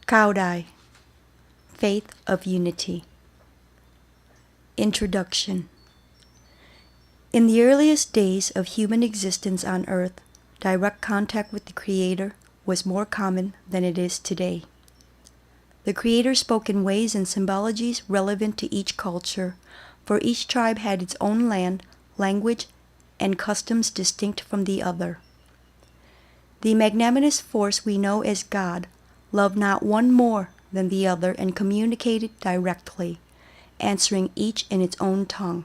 Cao Dai, Faith of Unity. Introduction. In the earliest days of human existence on Earth, direct contact with the Creator was more common than it is today. The Creator spoke in ways and symbologies relevant to each culture, for each tribe had its own land, language, and customs distinct from the other. The magnanimous force we know as God loved not one more than the other and communicated directly, answering each in its own tongue.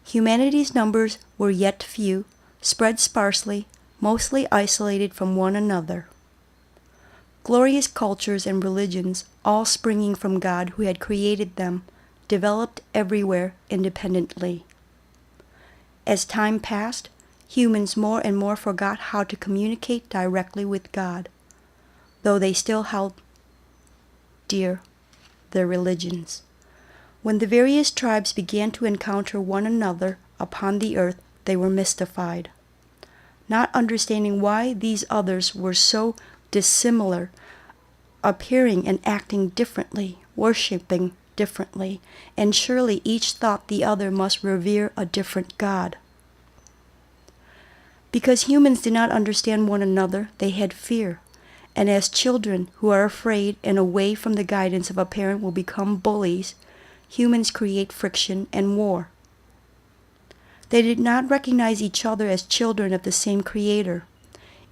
Humanity's numbers were yet few, spread sparsely, mostly isolated from one another. Glorious cultures and religions, all springing from God who had created them, developed everywhere independently. As time passed, humans more and more forgot how to communicate directly with God, though they still held dear their religions. When the various tribes began to encounter one another upon the earth, they were mystified. Not understanding why these others were so dissimilar, appearing and acting differently, worshiping differently, and surely each thought the other must revere a different God. Because humans did not understand one another, they had fear, and as children who are afraid and away from the guidance of a parent will become bullies, humans create friction and war. They did not recognize each other as children of the same Creator,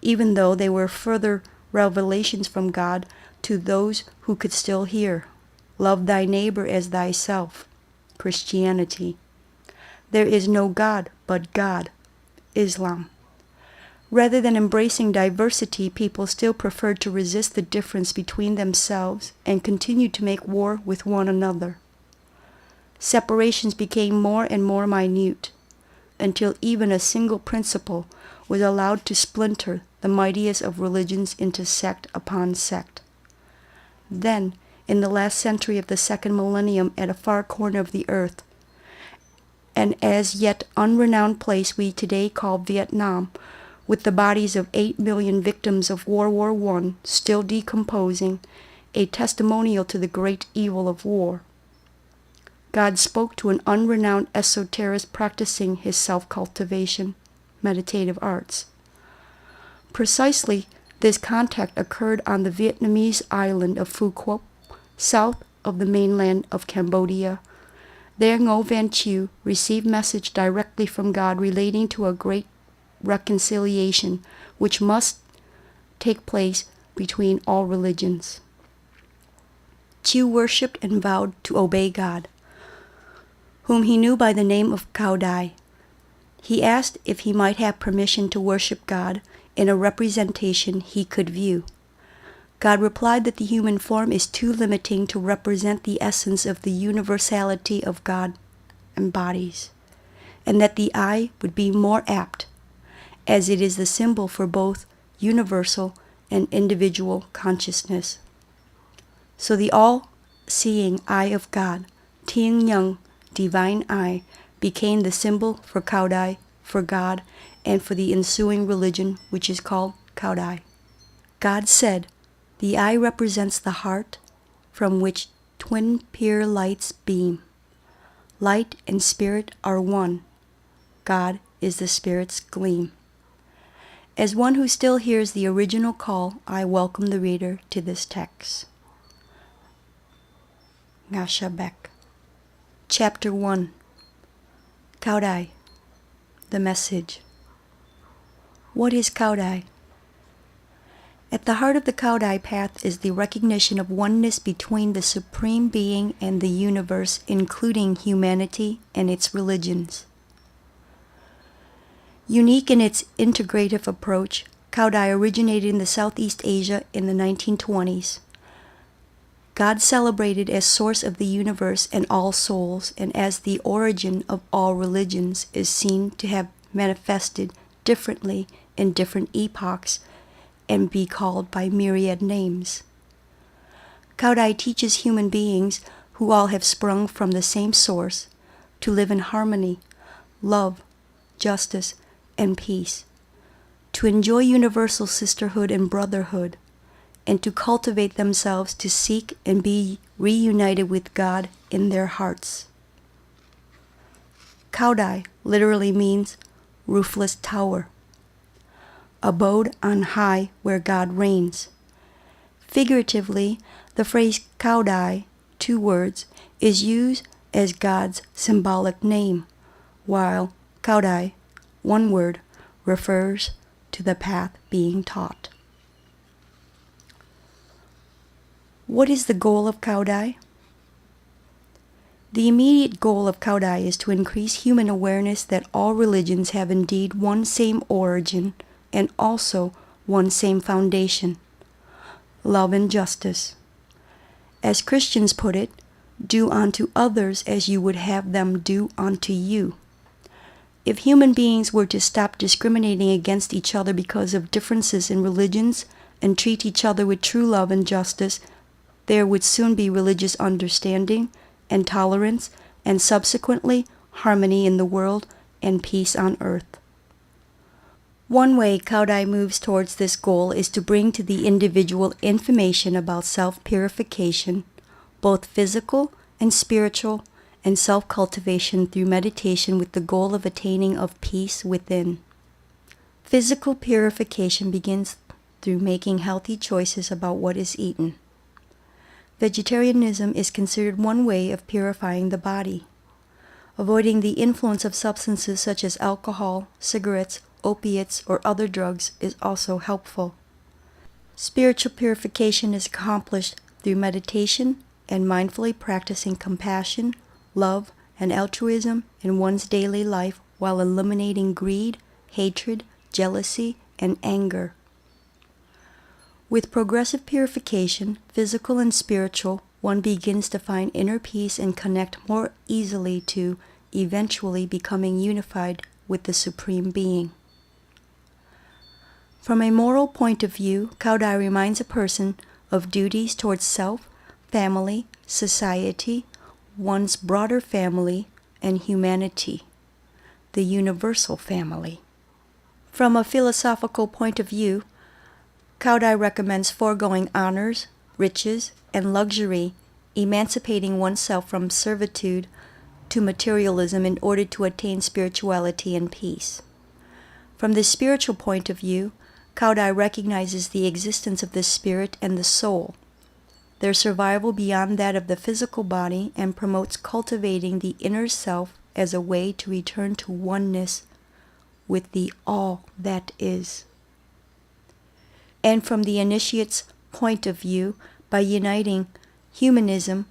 even though they were further revelations from God to those who could still hear. Love thy neighbor as thyself. Christianity. There is no God but God. Islam. Rather than embracing diversity, people still preferred to resist the difference between themselves and continued to make war with one another. Separations became more and more minute, until even a single principle was allowed to splinter the mightiest of religions into sect upon sect. Then, in the last century of the second millennium, at a far corner of the earth, an as yet unrenowned place we today call Vietnam, with the bodies of 8 million victims of World War I still decomposing, a testimonial to the great evil of war, God spoke to an unrenowned esoterist practicing his self-cultivation, meditative arts. Precisely this contact occurred on the Vietnamese island of Phu Quoc, south of the mainland of Cambodia. There Ngo Van Chieu received message directly from God relating to a great reconciliation which must take place between all religions. Chieu worshipped and vowed to obey God, whom he knew by the name of Cao Dai. He asked if he might have permission to worship God in a representation he could view. God replied that the human form is too limiting to represent the essence of the universality of God embodies, and that the eye would be more apt, as it is the symbol for both universal and individual consciousness. So the all-seeing eye of God, Thiên Nhãn, divine eye, became the symbol for Cao Dai, for God, and for the ensuing religion, which is called Cao Dai. God said, "The eye represents the heart, from which twin pure lights beam. Light and spirit are one. God is the spirit's gleam." As one who still hears the original call, I welcome the reader to this text. Ngasha Beck. Chapter 1. Cao Dai. The Message. What is Cao Dai? At the heart of the Cao Dai path is the recognition of oneness between the Supreme Being and the universe, including humanity and its religions. Unique in its integrative approach, Cao Dai originated in the Southeast Asia in the 1920s. God celebrated as source of the universe and all souls, and as the origin of all religions, is seen to have manifested differently in different epochs and be called by myriad names. Cao Dai teaches human beings, who all have sprung from the same source, to live in harmony, love, justice, and peace, to enjoy universal sisterhood and brotherhood, and to cultivate themselves to seek and be reunited with God in their hearts. Cao Dai literally means roofless tower, abode on high where God reigns. Figuratively, the phrase Cao Dai, 2 words, is used as God's symbolic name, while Cao Dai, 1 word, refers to the path being taught. What is the goal of Cao Dai? The immediate goal of Cao Dai is to increase human awareness that all religions have indeed one same origin and also one same foundation: love and justice. As Christians put it, do unto others as you would have them do unto you. If human beings were to stop discriminating against each other because of differences in religions and treat each other with true love and justice, there would soon be religious understanding and tolerance, and subsequently harmony in the world and peace on earth. One way Cao Dai moves towards this goal is to bring to the individual information about self-purification, both physical and spiritual, and self-cultivation through meditation with the goal of attaining of peace within. Physical purification begins through making healthy choices about what is eaten. Vegetarianism is considered one way of purifying the body. Avoiding the influence of substances such as alcohol, cigarettes, opiates, or other drugs is also helpful. Spiritual purification is accomplished through meditation and mindfully practicing compassion, love, and altruism in one's daily life while eliminating greed, hatred, jealousy, and anger. With progressive purification, physical and spiritual, one begins to find inner peace and connect more easily to eventually becoming unified with the Supreme Being. From a moral point of view, Cao Dai reminds a person of duties towards self, family, society, one's broader family, and humanity, the universal family. From a philosophical point of view, Cao Dai recommends foregoing honors, riches, and luxury, emancipating oneself from servitude to materialism in order to attain spirituality and peace. From the spiritual point of view, Cao Dai recognizes the existence of the spirit and the soul, their survival beyond that of the physical body, and promotes cultivating the inner self as a way to return to oneness with the all that is. And from the initiate's point of view, by uniting humanism,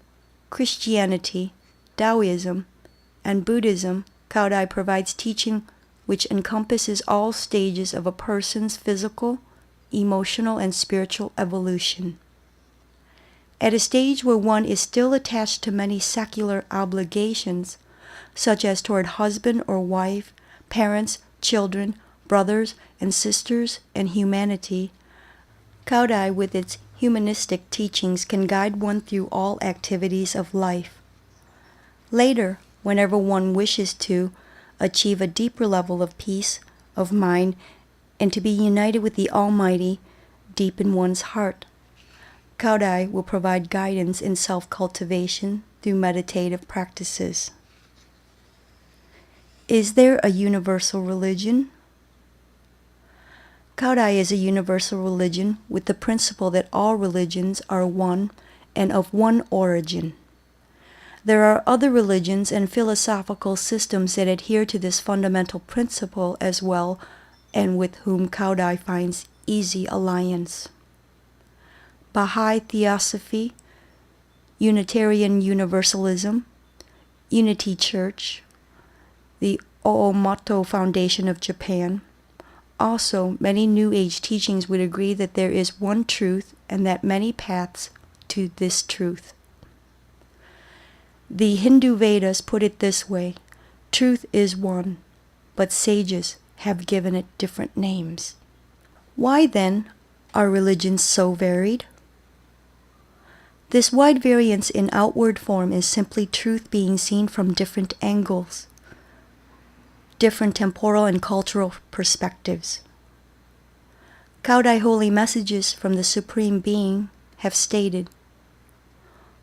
Christianity, Taoism, and Buddhism, Cao Dai provides teaching which encompasses all stages of a person's physical, emotional, and spiritual evolution. At a stage where one is still attached to many secular obligations, such as toward husband or wife, parents, children, brothers and sisters, and humanity, Cao Dai, with its humanistic teachings, can guide one through all activities of life. Later, whenever one wishes to achieve a deeper level of peace of mind and to be united with the Almighty deep in one's heart, Cao Dai will provide guidance in self-cultivation through meditative practices. Is there a universal religion? Cao Dai is a universal religion with the principle that all religions are one and of one origin. There are other religions and philosophical systems that adhere to this fundamental principle as well, and with whom Cao Dai finds easy alliance. Baha'i Theosophy, Unitarian Universalism, Unity Church, the Oomoto Foundation of Japan. Also, many New Age teachings would agree that there is one truth and that many paths to this truth. The Hindu Vedas put it this way: truth is one, but sages have given it different names. Why then are religions so varied? This wide variance in outward form is simply truth being seen from different angles, different temporal and cultural perspectives. Cao Dai Holy Messages from the Supreme Being have stated,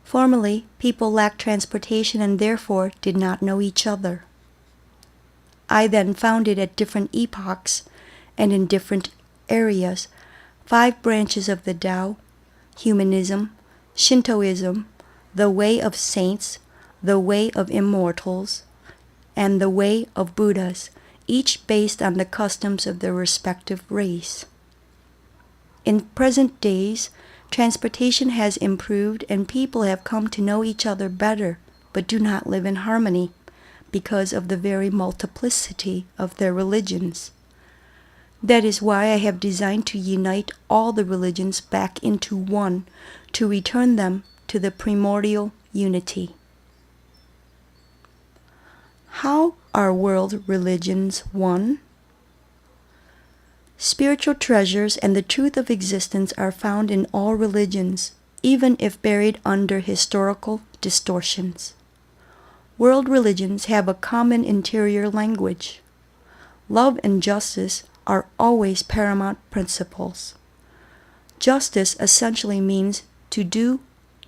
formerly, people lacked transportation and therefore did not know each other. I then founded at different epochs and in different areas 5 branches of the Tao: humanism, Shintoism, the way of saints, the way of immortals, and the way of Buddhas, each based on the customs of their respective race. In present days, transportation has improved and people have come to know each other better, but do not live in harmony because of the very multiplicity of their religions. That is why I have designed to unite all the religions back into one, to return them to the primordial unity. How are world religions one? Spiritual treasures and the truth of existence are found in all religions, even if buried under historical distortions. World religions have a common interior language. Love and justice are always paramount principles. Justice essentially means to do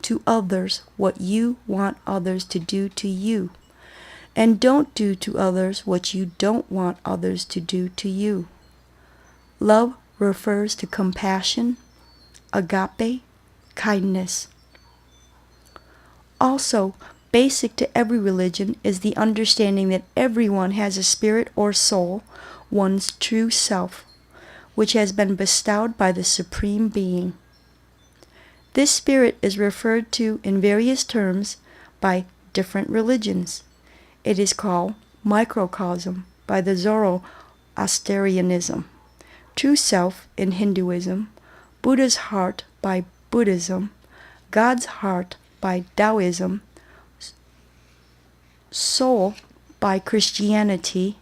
to others what you want others to do to you, and don't do to others what you don't want others to do to you. Love refers to compassion, agape, kindness. Also, basic to every religion is the understanding that everyone has a spirit or soul, one's true self, which has been bestowed by the Supreme Being. This spirit is referred to in various terms by different religions. It is called microcosm by the Zoroastrianism, true self in Hinduism, Buddha's heart by Buddhism, God's heart by Taoism, soul by Christianity,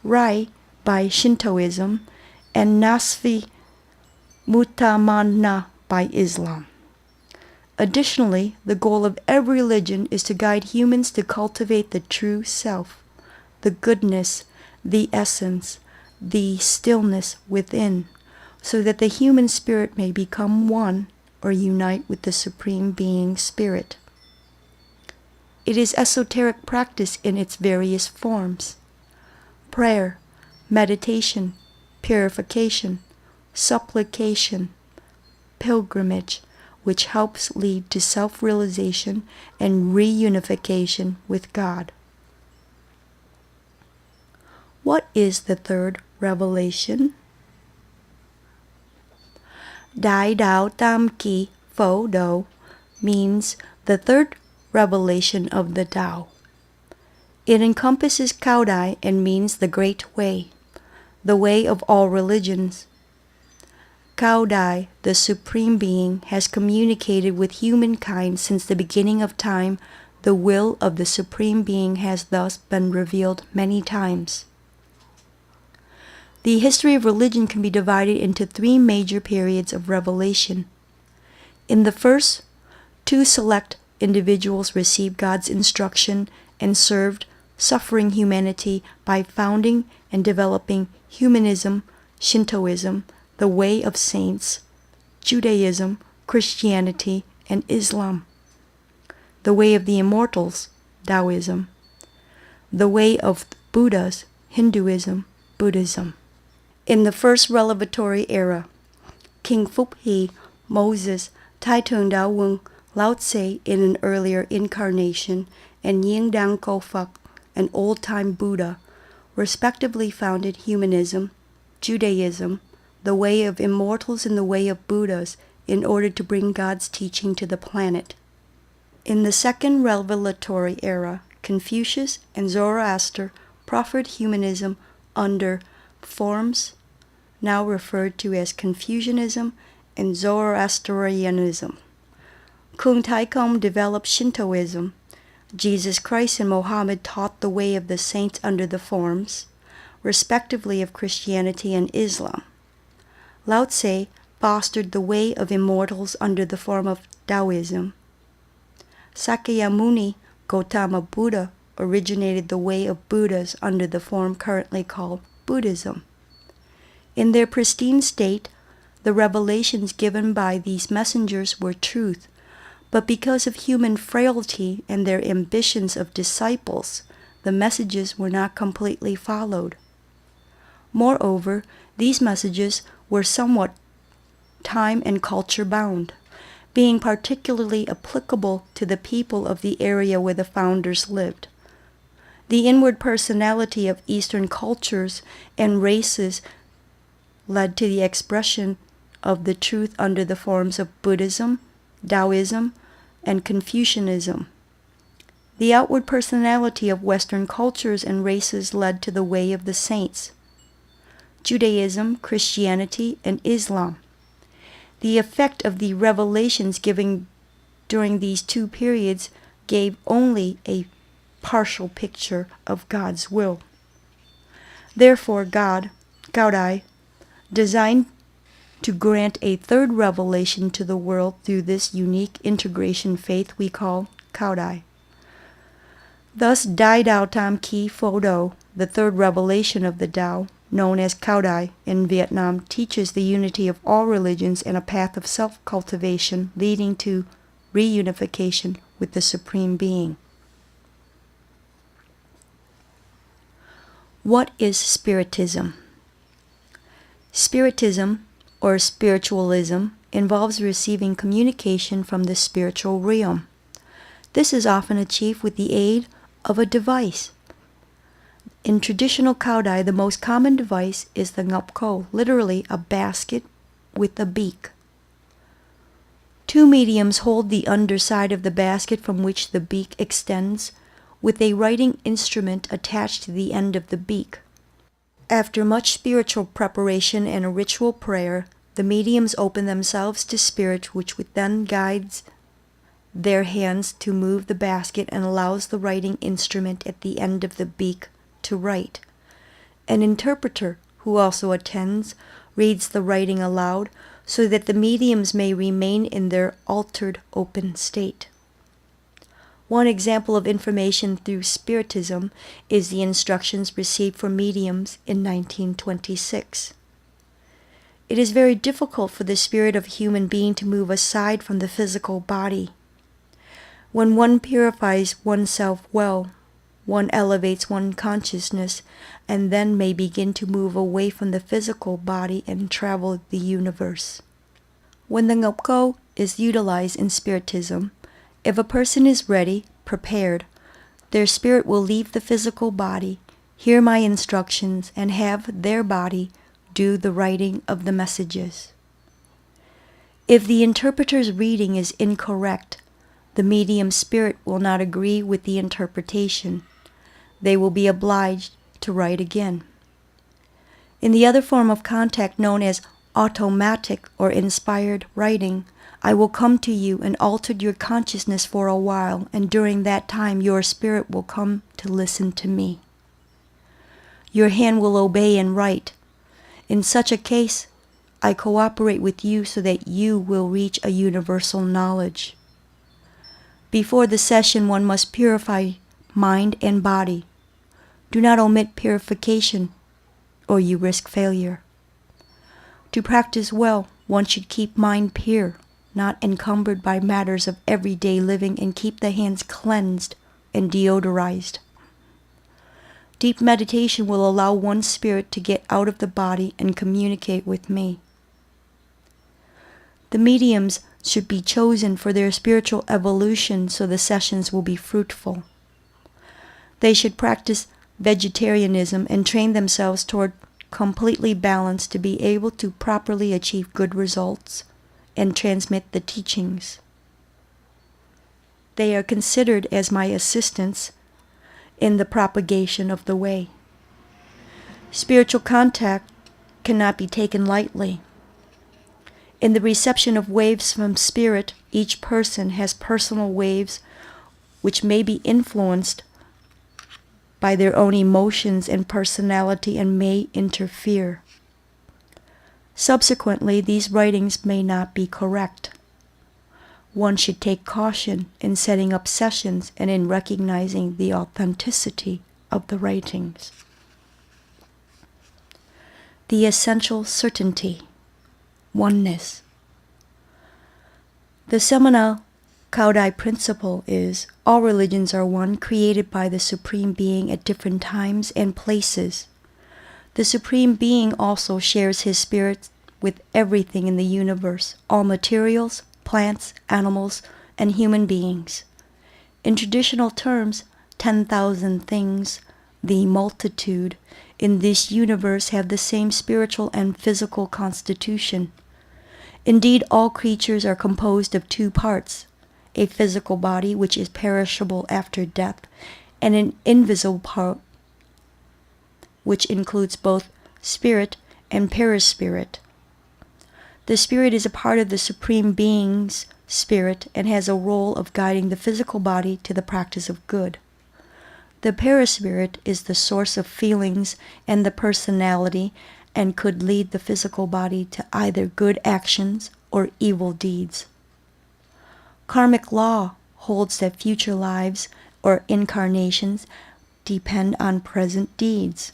Rai by Shintoism, and Nasvi Mutamana by Islam. Additionally, the goal of every religion is to guide humans to cultivate the true self, the goodness, the essence, the stillness within, so that the human spirit may become one or unite with the Supreme Being Spirit. It is esoteric practice in its various forms: prayer, meditation, purification, supplication, pilgrimage, which helps lead to self-realization and reunification with God. What is the third revelation? Dai Dao Tam Ki Fo Do means the third revelation of the Tao. It encompasses Cao Dai and means the Great Way, the way of all religions. Cao Dai, the Supreme Being, has communicated with humankind since the beginning of time. The will of the Supreme Being has thus been revealed many times. The history of religion can be divided into 3 major periods of revelation. In the first, 2 select individuals received God's instruction and served suffering humanity by founding and developing humanism, Shintoism, the way of saints, Judaism, Christianity, and Islam, the way of the immortals, Taoism, the way of Buddhas, Hinduism, Buddhism. In the first revelatory era, King Phúc-Hí, Moses, Tai Tung Dao Wung, Lao Tse in an earlier incarnation, and Yin Dang Ko Phật, an old-time Buddha, respectively founded humanism, Judaism, the way of immortals, and the way of Buddhas in order to bring God's teaching to the planet. In the second revelatory era, Confucius and Zoroaster proffered humanism under forms now referred to as Confucianism and Zoroastrianism. Kung Tai Kong developed Shintoism. Jesus Christ and Mohammed taught the way of the saints under the forms, respectively, of Christianity and Islam. Lao Tse fostered the way of immortals under the form of Taoism. Sakyamuni Gautama Buddha originated the way of Buddhas under the form currently called Buddhism. In their pristine state, the revelations given by these messengers were truth, but because of human frailty and their ambitions of disciples, the messages were not completely followed. Moreover, these messages were somewhat time and culture bound, being particularly applicable to the people of the area where the founders lived. The inward personality of Eastern cultures and races led to the expression of the truth under the forms of Buddhism, Taoism, and Confucianism. The outward personality of Western cultures and races led to the way of the saints, Judaism, Christianity, and Islam. The effect of the revelations given during these two periods gave only a partial picture of God's will. Therefore, God, Cao Dai, designed to grant a third revelation to the world through this unique integration faith we call Cao Dai. Thus, Dai Dao Tam Ki Pho Do, the third revelation of the Tao, known as Cao Dai in Vietnam, teaches the unity of all religions and a path of self-cultivation leading to reunification with the Supreme Being. What is Spiritism? Spiritism, or spiritualism, involves receiving communication from the spiritual realm. This is often achieved with the aid of a device. In traditional Cao Dai, the most common device is the Ngọc Ko, literally a basket with a beak. Two mediums hold the underside of the basket from which the beak extends, with a writing instrument attached to the end of the beak. After much spiritual preparation and a ritual prayer, the mediums open themselves to spirit, which then guides their hands to move the basket and allows the writing instrument at the end of the beak to write. An interpreter, who also attends, reads the writing aloud so that the mediums may remain in their altered open state. One example of information through Spiritism is the instructions received from mediums in 1926. It is very difficult for the spirit of a human being to move aside from the physical body. When one purifies oneself well, one elevates one's consciousness and then may begin to move away from the physical body and travel the universe. When the Ngọc Ko is utilized in Spiritism, if a person is ready, prepared, their spirit will leave the physical body, hear my instructions, and have their body do the writing of the messages. If the interpreter's reading is incorrect, the medium's spirit will not agree with the interpretation. They will be obliged to write again. In the other form of contact known as automatic or inspired writing, I will come to you and alter your consciousness for a while, and during that time your spirit will come to listen to me. Your hand will obey and write. In such a case, I cooperate with you so that you will reach a universal knowledge. Before the session, one must purify mind and body. Do not omit purification, or you risk failure. To practice well, one should keep mind pure, not encumbered by matters of everyday living, and keep the hands cleansed and deodorized. Deep meditation will allow one's spirit to get out of the body and communicate with me. The mediums should be chosen for their spiritual evolution so the sessions will be fruitful. They should practice vegetarianism and train themselves toward completely balance to be able to properly achieve good results and transmit the teachings. They are considered as my assistants in the propagation of the way. Spiritual contact cannot be taken lightly. In the reception of waves from spirit, each person has personal waves which may be influenced by their own emotions and personality and may interfere. Subsequently, these writings may not be correct. One should take caution in setting up sessions and in recognizing the authenticity of the writings. The essential certainty. oneness. The seminal Cao Dai principle is all religions are one, created by the Supreme Being at different times and places. The Supreme Being also shares His Spirit with everything in the universe, all materials, plants, animals, and human beings. In traditional terms, 10,000 things, the multitude, in this universe have the same spiritual and physical constitution. Indeed, all creatures are composed of two parts, a physical body which is perishable after death, and an invisible part which includes both spirit and perispirit. The spirit is a part of the Supreme Being's spirit and has a role of guiding the physical body to the practice of good. The perispirit is the source of feelings and the personality and could lead the physical body to either good actions or evil deeds. Karmic law holds that future lives or incarnations depend on present deeds.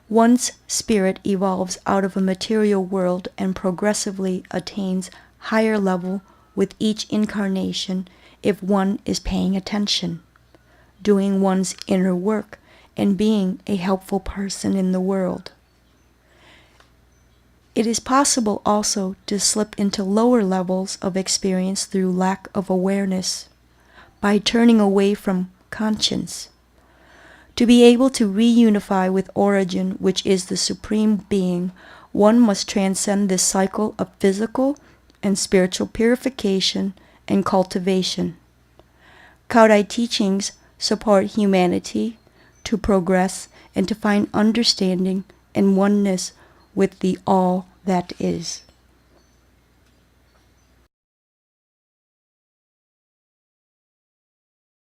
One's spirit evolves out of a material world and progressively attains higher level with each incarnation if one is paying attention, doing one's inner work, and being a helpful person in the world. It is possible also to slip into lower levels of experience through lack of awareness, by turning away from conscience. To be able to reunify with Origin, which is the Supreme Being, one must transcend this cycle of physical and spiritual purification and cultivation. Cao Dai teachings support humanity to progress and to find understanding and oneness with the all that is.